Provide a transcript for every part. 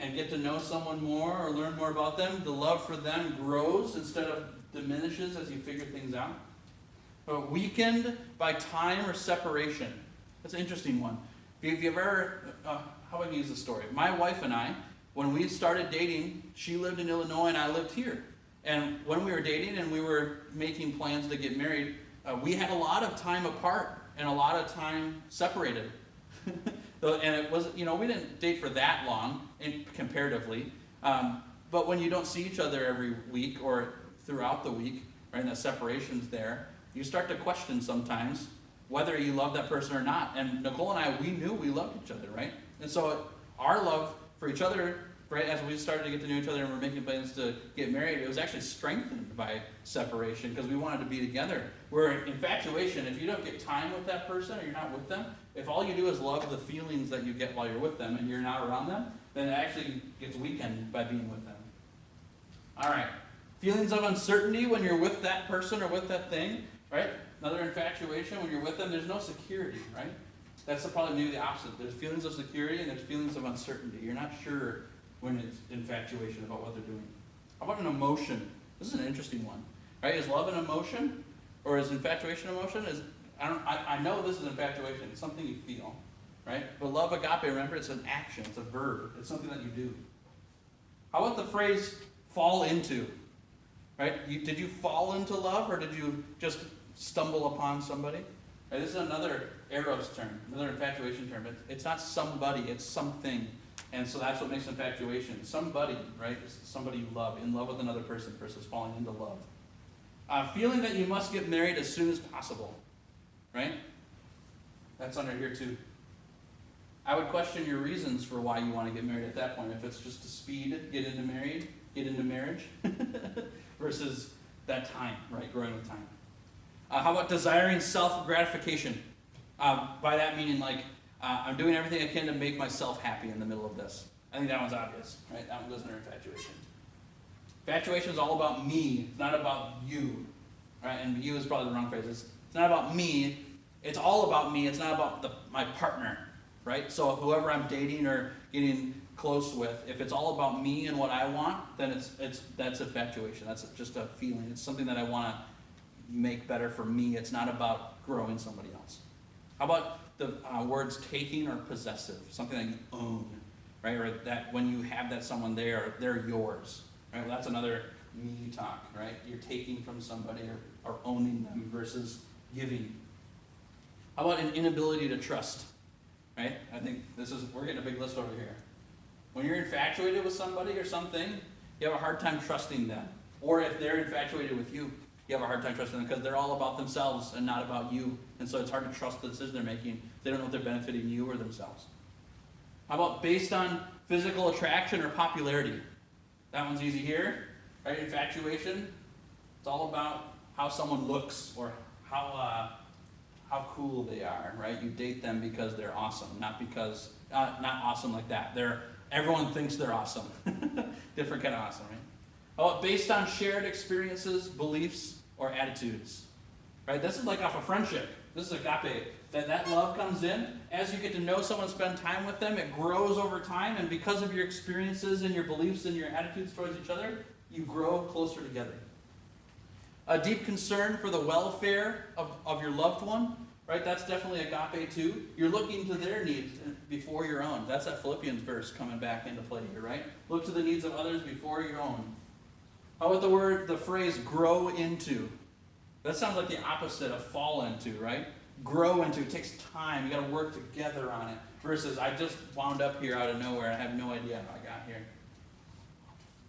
and get to know someone more or learn more about them, the love for them grows instead of diminishes as you figure things out. But weakened by time or separation. That's an interesting one. If you've ever, how would I use the story? My wife and I, when we started dating, she lived in Illinois and I lived here. And when we were dating and we were making plans to get married, we had a lot of time apart and a lot of time separated. And it was, we didn't date for that long, comparatively. But when you don't see each other every week or throughout the week, right, and the separation's there, you start to question sometimes whether you love that person or not. And Nicole and I, we knew we loved each other, right? And so our love for each other, right, as we started to get to know each other and we're making plans to get married, it was actually strengthened by separation because we wanted to be together. Where infatuation, if you don't get time with that person or you're not with them, if all you do is love the feelings that you get while you're with them and you're not around them, then it actually gets weakened by being with them. All right. Feelings of uncertainty when you're with that person or with that thing, right? Another infatuation, when you're with them, there's no security, right? That's probably maybe the opposite. There's feelings of security and there's feelings of uncertainty. You're not sure when it's infatuation about what they're doing. How about an emotion? This is an interesting one, right? Is love an emotion, or is infatuation emotion? I know this is infatuation. It's something you feel, right? But love, agape, remember, it's an action. It's a verb. It's something that you do. How about the phrase "fall into"? Right? Did you fall into love, or did you just stumble upon somebody? Right, this is another Eros term, another infatuation term. It's not somebody, it's something. And so that's what makes infatuation. Somebody, right? It's somebody you love, in love with another person versus falling into love. Feeling that you must get married as soon as possible, right? That's under here too. I would question your reasons for why you want to get married at that point. If it's just to speed, get into marriage, versus that time, right? Growing with time. How about desiring self-gratification? By that meaning, like, I'm doing everything I can to make myself happy in the middle of this. I think that one's obvious, right? That one goes under infatuation. Infatuation is all about me. It's not about you, right? And you is probably the wrong phrase. It's not about me. It's all about me. It's not about my partner, right? So whoever I'm dating or getting close with, if it's all about me and what I want, then that's infatuation. That's just a feeling. It's something that I want to make better for me. It's not about growing somebody else. How about the words taking or possessive? Something that you own, right? Or that when you have that someone there, they're yours, right? Well, that's another me talk, right? You're taking from somebody or owning them versus giving. How about an inability to trust, right? I think we're getting a big list over here. When you're infatuated with somebody or something, you have a hard time trusting them. Or if they're infatuated with you, you have a hard time trusting them because they're all about themselves and not about you. And so it's hard to trust the decision they're making. They don't know if they're benefiting you or themselves. How about based on physical attraction or popularity? That one's easy here, right? Infatuation. It's all about how someone looks or how cool they are, right? You date them because they're awesome, not awesome like that. Everyone thinks they're awesome. Different kind of awesome, right? How about based on shared experiences, beliefs, or attitudes? Right? This is like off a friendship. This is agape. That love comes in. As you get to know someone, spend time with them, it grows over time, and because of your experiences and your beliefs and your attitudes towards each other, you grow closer together. A deep concern for the welfare of your loved one, right? That's definitely agape too. You're looking to their needs before your own. That's that Philippians verse coming back into play here, right? Look to the needs of others before your own. How about the phrase grow into? That sounds like the opposite of fall into, right? Grow into, it takes time. You got to work together on it. Versus, I just wound up here out of nowhere. I have no idea how I got here.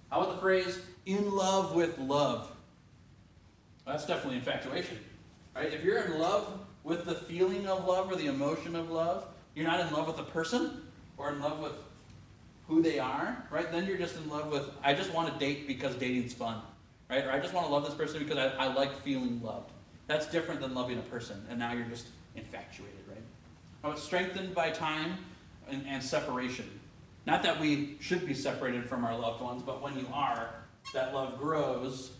How about the phrase in love with love? Well, that's definitely infatuation, right? If you're in love with the feeling of love or the emotion of love, you're not in love with the person or in love with who they are, right? Then you're just in love with, I just want to date because dating's fun, right? Or I just want to love this person because I like feeling loved. That's different than loving a person, and now you're just infatuated, right? How it's strengthened by time and separation. Not that we should be separated from our loved ones, but when you are, that love grows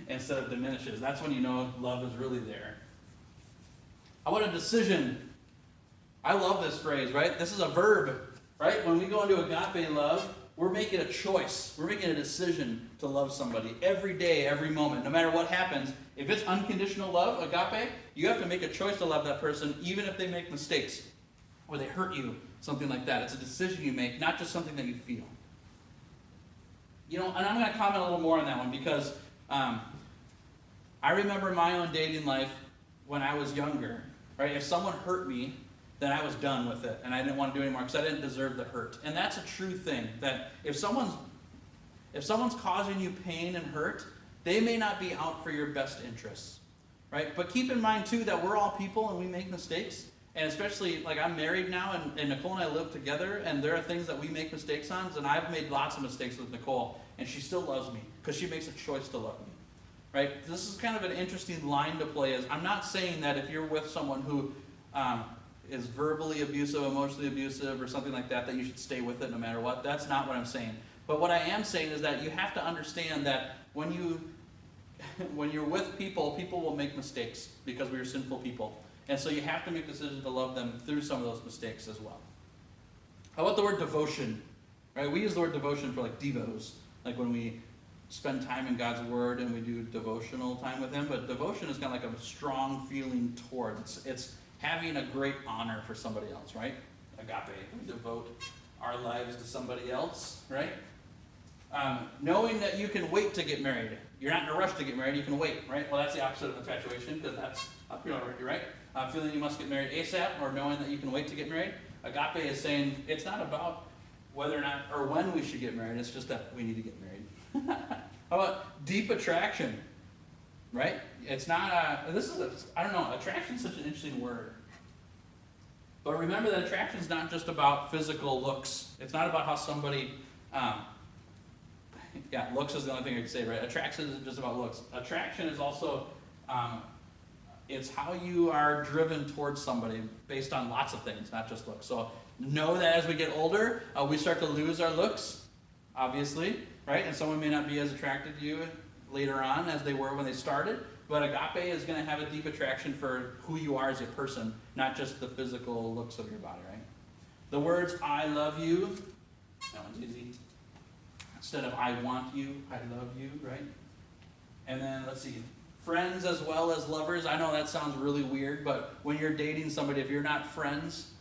instead of diminishes. That's when you know love is really there. How about a decision? I love this phrase, right? This is a verb. right? When we go into agape love, we're making a choice. We're making a decision to love somebody every day, every moment, no matter what happens. If it's unconditional love, agape, you have to make a choice to love that person, even if they make mistakes or they hurt you, something like that. It's a decision you make, not just something that you feel. You know, and I'm going to comment a little more on that one because I remember my own dating life when I was younger, right? If someone hurt me, then I was done with it, and I didn't want to do it anymore because I didn't deserve the hurt. And that's a true thing, that if someone's causing you pain and hurt, they may not be out for your best interests, right? But keep in mind, too, that we're all people and we make mistakes. And especially, like, I'm married now, and Nicole and I live together, and there are things that we make mistakes on, and I've made lots of mistakes with Nicole, and she still loves me because she makes a choice to love me, right? This is kind of an interesting line to play. Is I'm not saying that if you're with someone who is verbally abusive, emotionally abusive, or something like that, that you should stay with it no matter what. That's not what I'm saying. But what I am saying is that you have to understand that when you're with people, people will make mistakes because we are sinful people. And so you have to make decisions to love them through some of those mistakes as well. How about the word devotion? Right? We use the word devotion for like devos, like when we spend time in God's Word and we do devotional time with Him. But devotion is kind of like a strong feeling towards. It's having a great honor for somebody else, right? Agape. We devote our lives to somebody else, right? Knowing that you can wait to get married. You're not in a rush to get married, you can wait, right? Well, that's the opposite of infatuation, because that's popular, right? Feeling you must get married ASAP, or knowing that you can wait to get married. Agape is saying it's not about whether or not, or when we should get married, it's just that we need to get married. How about deep attraction, right? It's not, I don't know, attraction is such an interesting word. But remember that attraction is not just about physical looks. It's not about how somebody, looks is the only thing I can say, right? Attraction isn't just about looks. Attraction is also, it's how you are driven towards somebody based on lots of things, not just looks. So know that as we get older, we start to lose our looks, obviously, right? And someone may not be as attracted to you later on as they were when they started. But agape is going to have a deep attraction for who you are as a person, not just the physical looks of your body, right? The words, I love you, that one's easy. Instead of I want you, I love you, right? And then, let's see, friends as well as lovers. I know that sounds really weird, but when you're dating somebody, if you're not friends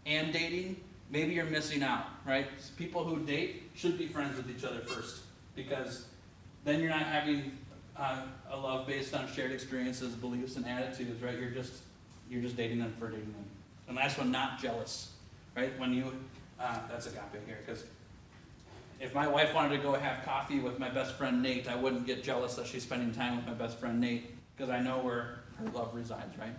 and dating, maybe you're missing out, right? People who date should be friends with each other first, because then you're not having a love based on shared experiences, beliefs, and attitudes, right? You're just dating them for dating them. And last one, not jealous, right? When you, that's agape here, because if my wife wanted to go have coffee with my best friend Nate, I wouldn't get jealous that she's spending time with my best friend Nate, because I know where her love resides, right?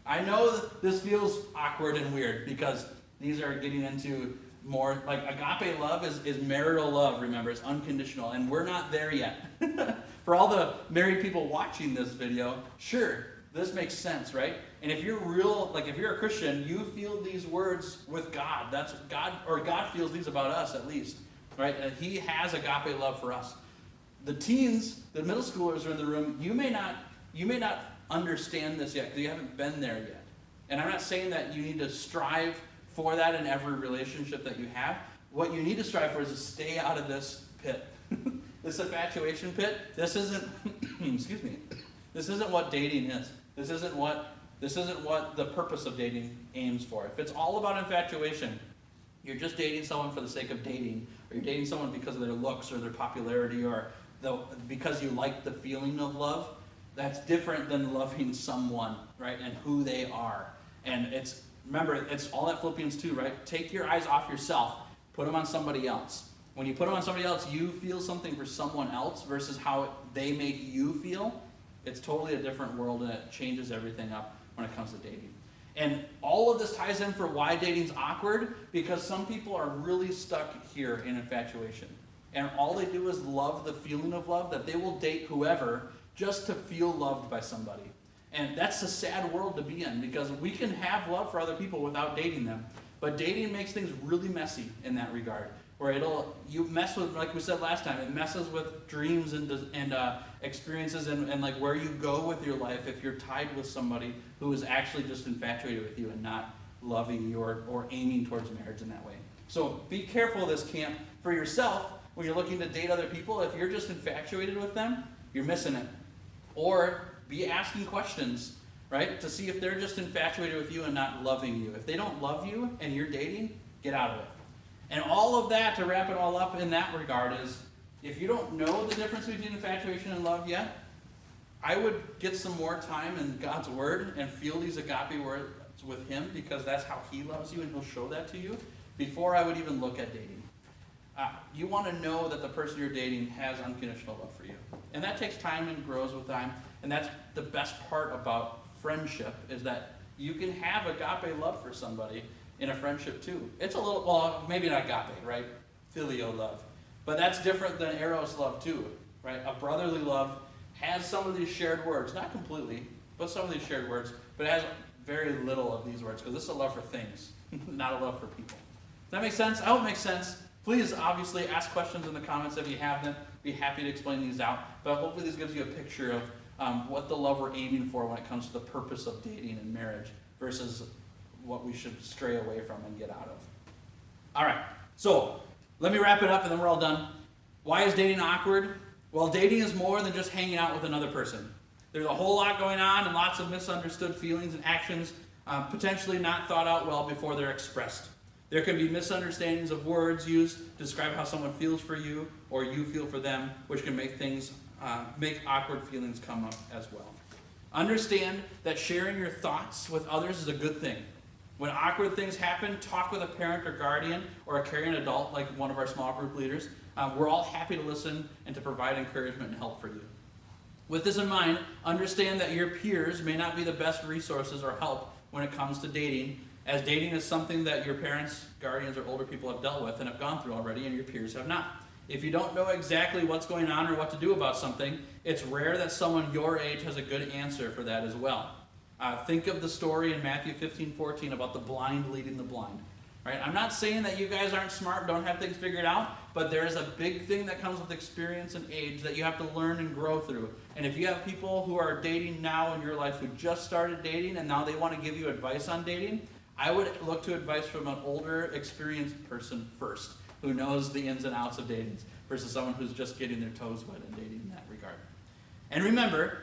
I know that this feels awkward and weird, because these are getting into more, like agape love is marital love, remember, it's unconditional, and we're not there yet. For all the married people watching this video, sure, this makes sense, right? And if you're if you're a Christian, you feel these words with God. That's God, or God feels these about us at least, right? And He has agape love for us. The teens, the middle schoolers are in the room. You may not understand this yet because you haven't been there yet. And I'm not saying that you need to strive for that in every relationship that you have. What you need to strive for is to stay out of this pit. This infatuation pit, this isn't, excuse me, this isn't what dating is. This isn't what the purpose of dating aims for. If it's all about infatuation, you're just dating someone for the sake of dating, or you're dating someone because of their looks or their popularity, or because you like the feeling of love, that's different than loving someone, right, and who they are. And remember, it's all that Philippians 2, right? Take your eyes off yourself, put them on somebody else. When you put them on somebody else, you feel something for someone else versus how they make you feel. It's totally a different world, and it changes everything up when it comes to dating. And all of this ties in for why dating's awkward, because some people are really stuck here in infatuation. And all they do is love the feeling of love, that they will date whoever just to feel loved by somebody. And that's a sad world to be in, because we can have love for other people without dating them. But dating makes things really messy in that regard. Where you mess with, like we said last time, it messes with dreams and experiences and like where you go with your life if you're tied with somebody who is actually just infatuated with you and not loving you or aiming towards marriage in that way. So be careful of this camp for yourself when you're looking to date other people. If you're just infatuated with them, you're missing it. Or be asking questions, right, to see if they're just infatuated with you and not loving you. If they don't love you and you're dating, get out of it. And all of that, to wrap it all up in that regard, is if you don't know the difference between infatuation and love yet, I would get some more time in God's Word and feel these agape words with Him, because that's how He loves you and He'll show that to you, before I would even look at dating. You want to know that the person you're dating has unconditional love for you. And that takes time and grows with time. And that's the best part about friendship, is that you can have agape love for somebody in a friendship too. It's a little, well, maybe not agape, right? Filial love. But that's different than eros love too, right? A brotherly love has some of these shared words, not completely, but some of these shared words, but it has very little of these words, because this is a love for things, not a love for people. Does that make sense? I hope it makes sense. Please, obviously, ask questions in the comments if you have them. Be happy to explain these out. But hopefully this gives you a picture of what the love we're aiming for when it comes to the purpose of dating and marriage versus what we should stray away from and get out of. All right, so let me wrap it up and then we're all done. Why is dating awkward? Well, dating is more than just hanging out with another person. There's a whole lot going on and lots of misunderstood feelings and actions, potentially not thought out well before they're expressed. There can be misunderstandings of words used to describe how someone feels for you or you feel for them, which can make awkward feelings come up as well. Understand that sharing your thoughts with others is a good thing. When awkward things happen, talk with a parent or guardian or a caring adult like one of our small group leaders. We're all happy to listen and to provide encouragement and help for you. With this in mind, understand that your peers may not be the best resources or help when it comes to dating, as dating is something that your parents, guardians, or older people have dealt with and have gone through already, and your peers have not. If you don't know exactly what's going on or what to do about something, it's rare that someone your age has a good answer for that as well. Think of the story in Matthew 15:14 about the blind leading the blind. Right? I'm not saying that you guys aren't smart, don't have things figured out, but there is a big thing that comes with experience and age that you have to learn and grow through. And if you have people who are dating now in your life who just started dating and now they want to give you advice on dating, I would look to advice from an older, experienced person first, who knows the ins and outs of dating, versus someone who's just getting their toes wet in dating in that regard. And remember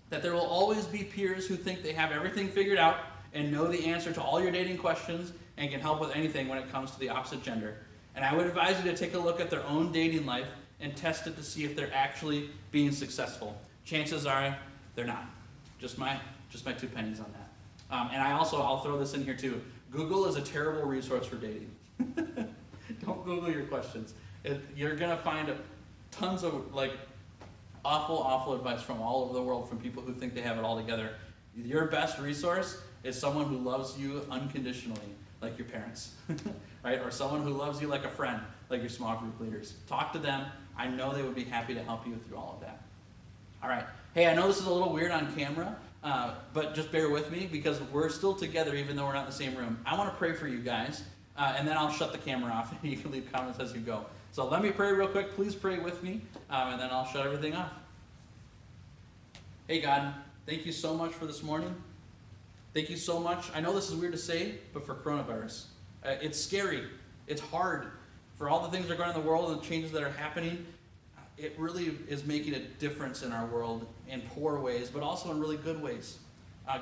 that there will always be peers who think they have everything figured out and know the answer to all your dating questions and can help with anything when it comes to the opposite gender. And I would advise you to take a look at their own dating life and test it to see if they're actually being successful. Chances are they're not. Just my 2 pennies on that. And I'll throw this in here too. Google is a terrible resource for dating. Don't Google your questions. You're going to find tons of awful advice from all over the world from people who think they have it all together. Your best resource is someone who loves you unconditionally, like your parents, right? Or someone who loves you like a friend, like your small group leaders. Talk to them. I know they would be happy to help you through all of that. All right. Hey, I know this is a little weird on camera, but just bear with me because we're still together even though we're not in the same room. I want to pray for you guys, and then I'll shut the camera off and you can leave comments as you go. So let me pray real quick. Please pray with me, and then I'll shut everything off. Hey, God, thank you so much for this morning. Thank you so much. I know this is weird to say, but for coronavirus. It's scary. It's hard. For all the things that are going on in the world and the changes that are happening, it really is making a difference in our world in poor ways, but also in really good ways.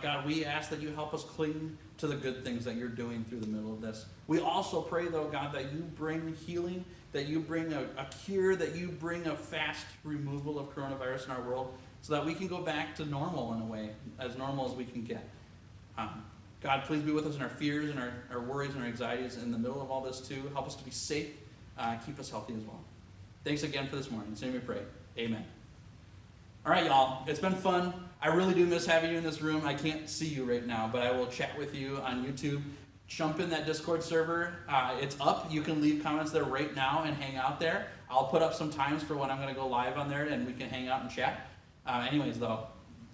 God, we ask that you help us cling to the good things that you're doing through the middle of this. We also pray, though, God, that you bring healing, that you bring a cure, that you bring a fast removal of coronavirus in our world so that we can go back to normal in a way, as normal as we can get. God, please be with us in our fears and our worries and our anxieties in the middle of all this too. Help us to be safe. Keep us healthy as well. Thanks again for this morning. In His name we pray. Amen. All right, y'all. It's been fun. I really do miss having you in this room. I can't see you right now, but I will chat with you on YouTube. Jump in that Discord server. It's up. You can leave comments there right now and hang out there. I'll put up some times for when I'm going to go live on there and we can hang out and chat. Anyways, though,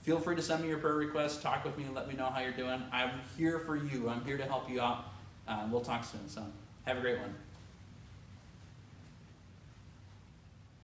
feel free to send me your prayer requests. Talk with me and let me know how you're doing. I'm here for you. I'm here to help you out. We'll talk soon. So have a great one.